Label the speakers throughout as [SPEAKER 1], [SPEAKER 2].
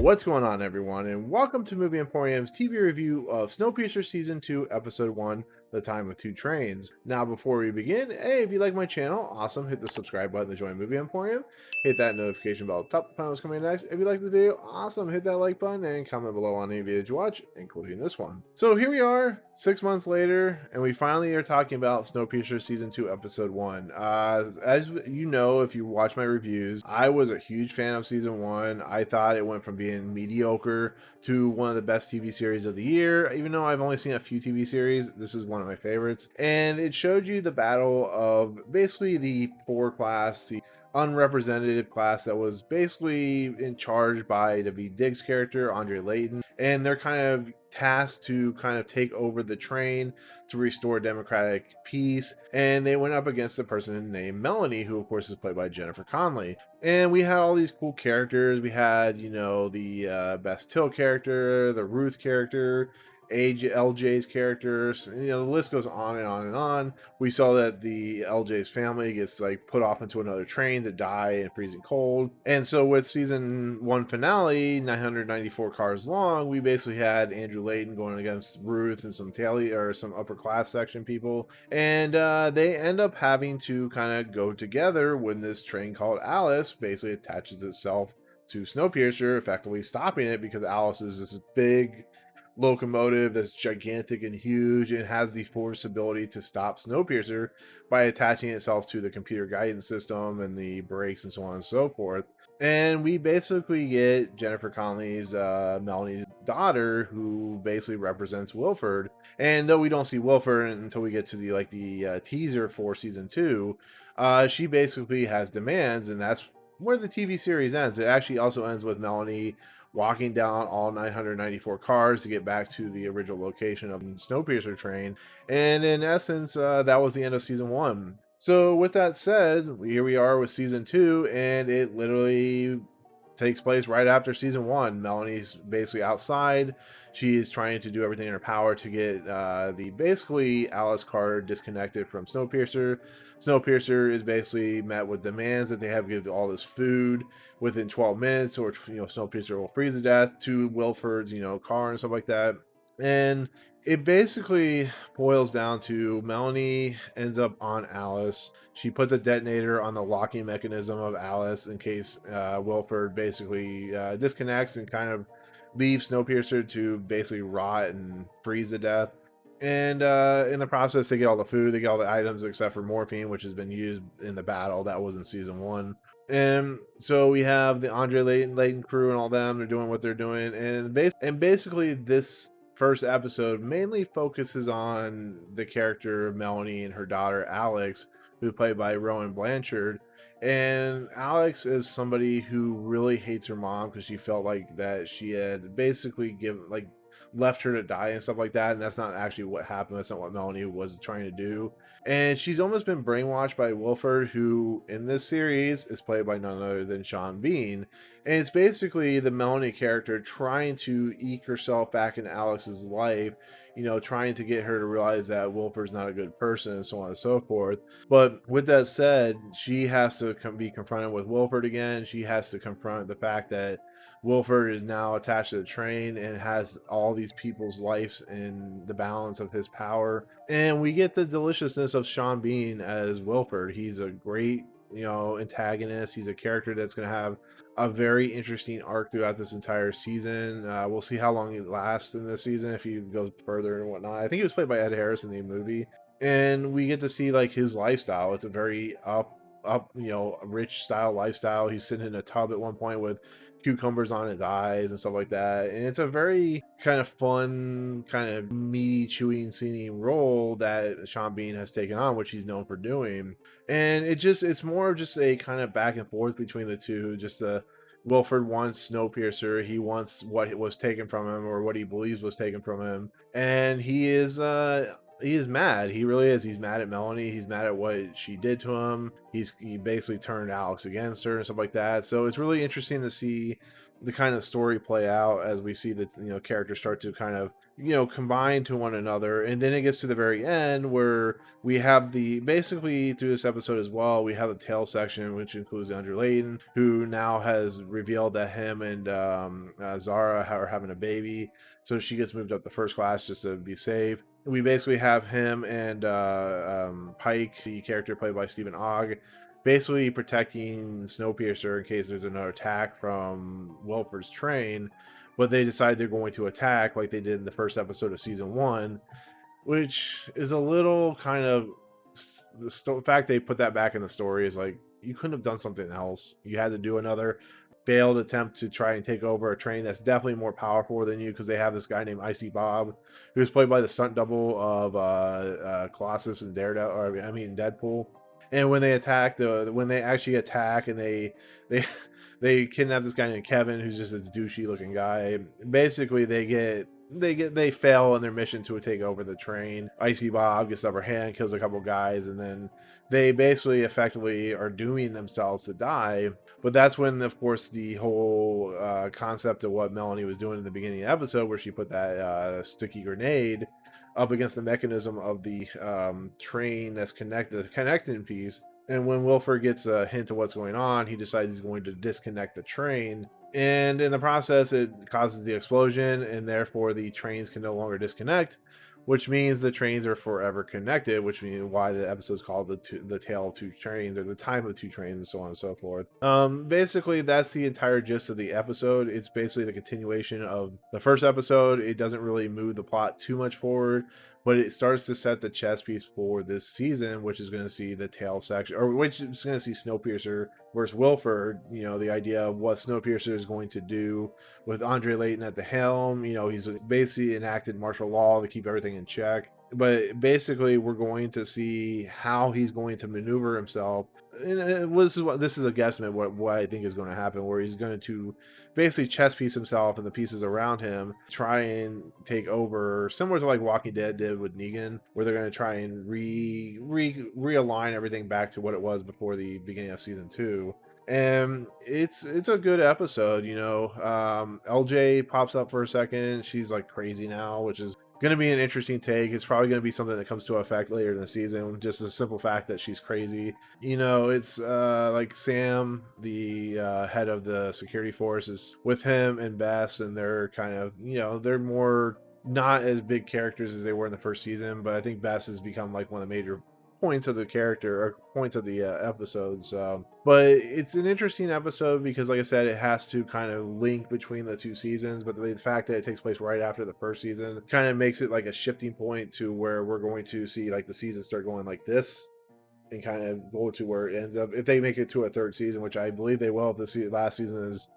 [SPEAKER 1] What's going on, everyone, and welcome to Movie Emporium's TV review of Snowpiercer Season 2, Episode 1, The Time of Two Trains. Now, before we begin, hey, if you like my channel, awesome, hit the subscribe button to join Movie Emporium, hit that notification bell at the top to find what's coming next. If you like the video, awesome, hit that like button, and comment below on any video you watch, including this one. So here we are, 6 months later, and we finally are talking about Snowpiercer Season 2, Episode 1. As you know, if you watch my reviews, I was a huge fan of Season 1. I thought it went from being mediocre to one of the best TV series of the year. Even though I've only seen a few TV series, this is one of my favorites. And it showed you the battle of basically the poor class, the unrepresentative class that was basically in charge by Daveed Diggs' character, Andre Layton, and they're kind of tasked to kind of take over the train to restore democratic peace, and they went up against a person named Melanie, who of course is played by Jennifer Connelly. And we had all these cool characters. We had, you know, the Bastille character, the Ruth character, LJ's characters, you know, the list goes on and on and on. We saw that the LJ's family gets like put off into another train to die in freezing cold. And so with season 1 finale, 994 cars long, we basically had Andrew Layton going against Ruth and some some upper class section people. And they end up having to kind of go together when this train called Alice basically attaches itself to Snowpiercer, effectively stopping it because Alice is this big locomotive that's gigantic and huge and has the force ability to stop Snowpiercer by attaching itself to the computer guidance system and the brakes and so on and so forth. And we basically get Jennifer Connelly's Melanie's daughter, who basically represents Wilford. And though we don't see Wilford until we get to the teaser for season 2, she basically has demands, and that's where the TV series ends. It actually also ends with Melanie walking down all 994 cars to get back to the original location of the Snowpiercer train. And in essence, that was the end of season 1. So with that said, here we are with season 2, and it literally takes place right after season 1. Melanie's basically outside. She is trying to do everything in her power to get the basically Alice car disconnected from Snowpiercer. Snowpiercer is basically met with demands that they have to give all this food within 12 minutes, or Snowpiercer will freeze to death, to Wilford's car and stuff like that. And it basically boils down to Melanie ends up on Alice. She puts a detonator on the locking mechanism of Alice in case Wilford basically disconnects and kind of leaves Snowpiercer to basically rot and freeze to death. And in the process, they get all the food, they get all the items except for morphine, which has been used in the battle. That was in season 1. And so we have the Andre Layton crew and all them. They're doing what they're doing. And basically this first episode mainly focuses on the character of Melanie and her daughter Alex, who's played by Rowan Blanchard. And Alex is somebody who really hates her mom because she felt like that she had basically left her to die and stuff like that, and that's not actually what happened. That's not what Melanie was trying to do. And she's almost been brainwashed by Wilford, who in this series is played by none other than Shaun. And it's basically the Melanie character trying to eke herself back in Alex's life, trying to get her to realize that Wilford's not a good person and so on and so forth. But with that said, she has to be confronted with Wilford again. She has to confront the fact that Wilford is now attached to the train and has all these people's lives in the balance of his power. And we get the deliciousness of Shaun as Wilford. He's a great, antagonist. He's a character that's going to have a very interesting arc throughout this entire season. We'll see how long he lasts in this season if he goes further and whatnot. I think he was played by Ed Harris in the movie. And we get to see his lifestyle. It's a very rich style lifestyle. He's sitting in a tub at one point with cucumbers on his eyes and stuff like that, and it's a very kind of fun, kind of meaty, chewing, singing role that Shaun has taken on, which he's known for doing. And it's more of just a kind of back and forth between the two. Just Wilford wants Snowpiercer, he wants what was taken from him, or what he believes was taken from him, and he is mad. He really is. He's mad at Melanie. He's mad at what she did to him. He basically turned Alex against her and stuff like that. So it's really interesting to see the kind of story play out as we see the characters start to kind of combine to one another. And then it gets to the very end where we have the basically through this episode as well, we have the tail section, which includes Andrew Layton, who now has revealed that him and Zara are having a baby, so she gets moved up to first class just to be safe. We basically have him and Pike, the character played by Stephen Ogg, basically protecting Snowpiercer in case there's another attack from Wilford's train. But they decide they're going to attack like they did in the first episode of season 1, which is a little kind of the fact they put that back in the story is like, you couldn't have done something else. You had to do another failed attempt to try and take over a train that's definitely more powerful than you, because they have this guy named Icy Bob, who's played by the stunt double of Colossus and Deadpool. And when they attack, when they actually attack and they kidnap this guy named Kevin, who's just a douchey looking guy. Basically, they fail in their mission to take over the train. Icy Bob gets the upper hand, kills a couple guys, and then they basically effectively are dooming themselves to die. But that's when, of course, the whole concept of what Melanie was doing in the beginning of the episode, where she put that sticky grenade up against the mechanism of the train that's the connecting piece. And when Wilford gets a hint of what's going on, he decides he's going to disconnect the train. And in the process, it causes the explosion, and therefore the trains can no longer disconnect, which means the trains are forever connected, which means why the episode is called the Tale of Two Trains, or the Time of Two Trains, and so on and so forth. Basically, that's the entire gist of the episode. It's basically the continuation of the first episode. It doesn't really move the plot too much forward, but it starts to set the chess piece for this season, which is going to see the tail section, or which is going to see Snowpiercer versus Wilford. The idea of what Snowpiercer is going to do with Andre Layton at the helm. He's basically enacted martial law to keep everything in check. But basically, we're going to see how he's going to maneuver himself. And this is a guesstimate what I think is going to happen, where he's going to basically chess piece himself and the pieces around him, try and take over, similar to like Walking Dead did with Negan, where they're going to try and realign everything back to what it was before the beginning of season 2. And it's a good episode. LJ pops up for a second. She's like crazy now, which is going to be an interesting take. It's probably going to be something that comes to effect later in the season, just the simple fact that she's crazy. It's like Sam, the head of the security force, is with him and Bess, and they're kind of, they're more not as big characters as they were in the first season, but I think Bess has become like one of the major points of the character, or points of the episodes. But it's an interesting episode because, like I said, it has to kind of link between the two seasons, but the fact that it takes place right after the first season kind of makes it like a shifting point to where we're going to see like the season start going like this and kind of go to where it ends up, if they make it to a third season, which I believe they will. If the last season is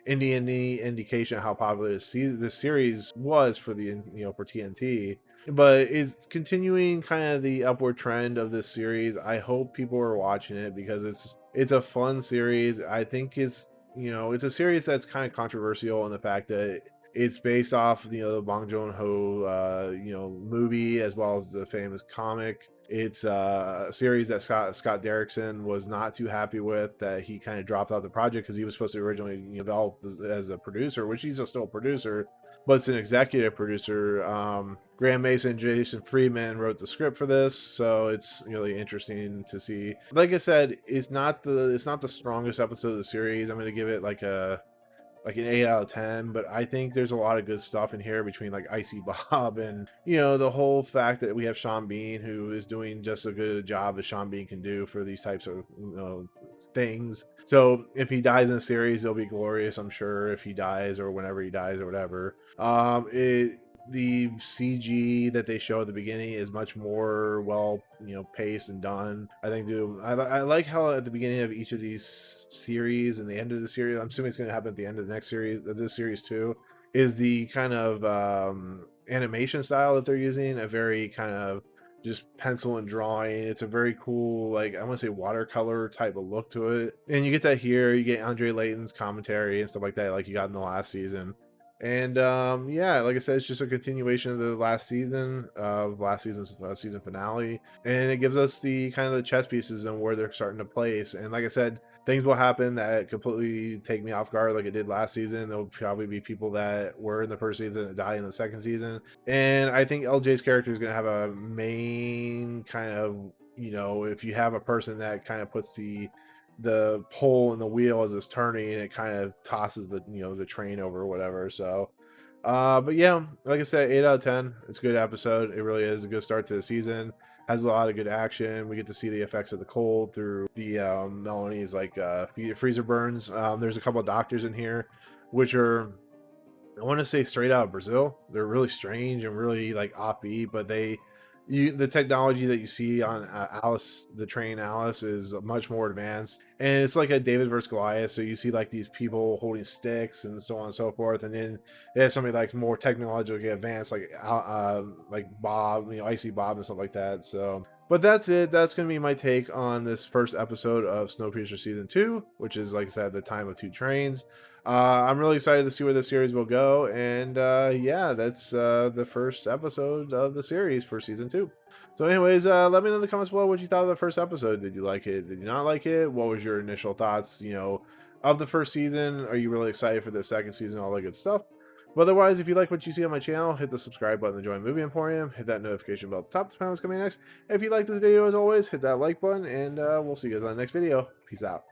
[SPEAKER 1] any indication of how popular this series was for the for TNT. But it's continuing kind of the upward trend of this series. I hope people are watching it because it's a fun series. I think it's a series that's kind of controversial in the fact that it's based off the Bong Joon-ho movie, as well as the famous comic. It's a series that Scott Derrickson was not too happy with, that he kind of dropped out the project because he was supposed to originally develop as a producer, which he's still a producer, but it's an executive producer. Graham Mason and Jason Friedman wrote the script for this, so it's really interesting to see. Like I said, it's not the strongest episode of the series. I'm going to give it like an 8 out of 10, but I think there's a lot of good stuff in here between like Icy Bob and the whole fact that we have Sean Bean, who is doing just as good a job as Sean Bean can do for these types of things. So if he dies in the series, it'll be glorious, I'm sure, if he dies or whenever he dies or whatever. The CG that they show at the beginning is much more well paced and done. I think I like how at the beginning of each of these series and the end of the series, I'm assuming it's going to happen at the end of the next series, this series too, is the kind of animation style that they're using, a very kind of just pencil and drawing. It's a very cool, like, I want to say watercolor type of look to it, and you get that here. You get Andre Layton's commentary and stuff like that, like you got in the last season. And yeah, like I said, it's just a continuation of the last season's season finale, and it gives us the kind of the chess pieces and where they're starting to place. And like I said, things will happen that completely take me off guard, like it did last season. There'll probably be people that were in the first season that die in the second season, and I think LJ's character is going to have a main kind of, if you have a person that kind of puts the pole in the wheel as it's turning, and it kind of tosses the train over or whatever. So but yeah, like I said, 8 out of 10. It's a good episode. It really is a good start to the season. Has a lot of good action. We get to see the effects of the cold through the Melanie's freezer burns. There's a couple of doctors in here which are, I want to say, straight out of Brazil. They're really strange and really like offbeat, but the technology that you see on the train Alice is much more advanced, and it's like a David versus Goliath. So you see like these people holding sticks and so on and so forth, and then there's somebody like more technologically advanced, like Bob, Icy Bob and stuff like that. So, but that's it. That's going to be my take on this first episode of Snowpiercer season 2, which is, like I said, the time of two trains. I'm really excited to see where the series will go, and yeah, that's the first episode of the series for season 2. So anyways, let me know in the comments below what you thought of the first episode. Did you like it? Did you not like it? What was your initial thoughts, of the first season? Are you really excited for the second season, all that good stuff? But otherwise, if you like what you see on my channel, hit the subscribe button to join Movie Emporium, hit that notification bell at the top to find what's coming next. If you like this video, as always, hit that like button, and we'll see you guys on the next video. Peace out.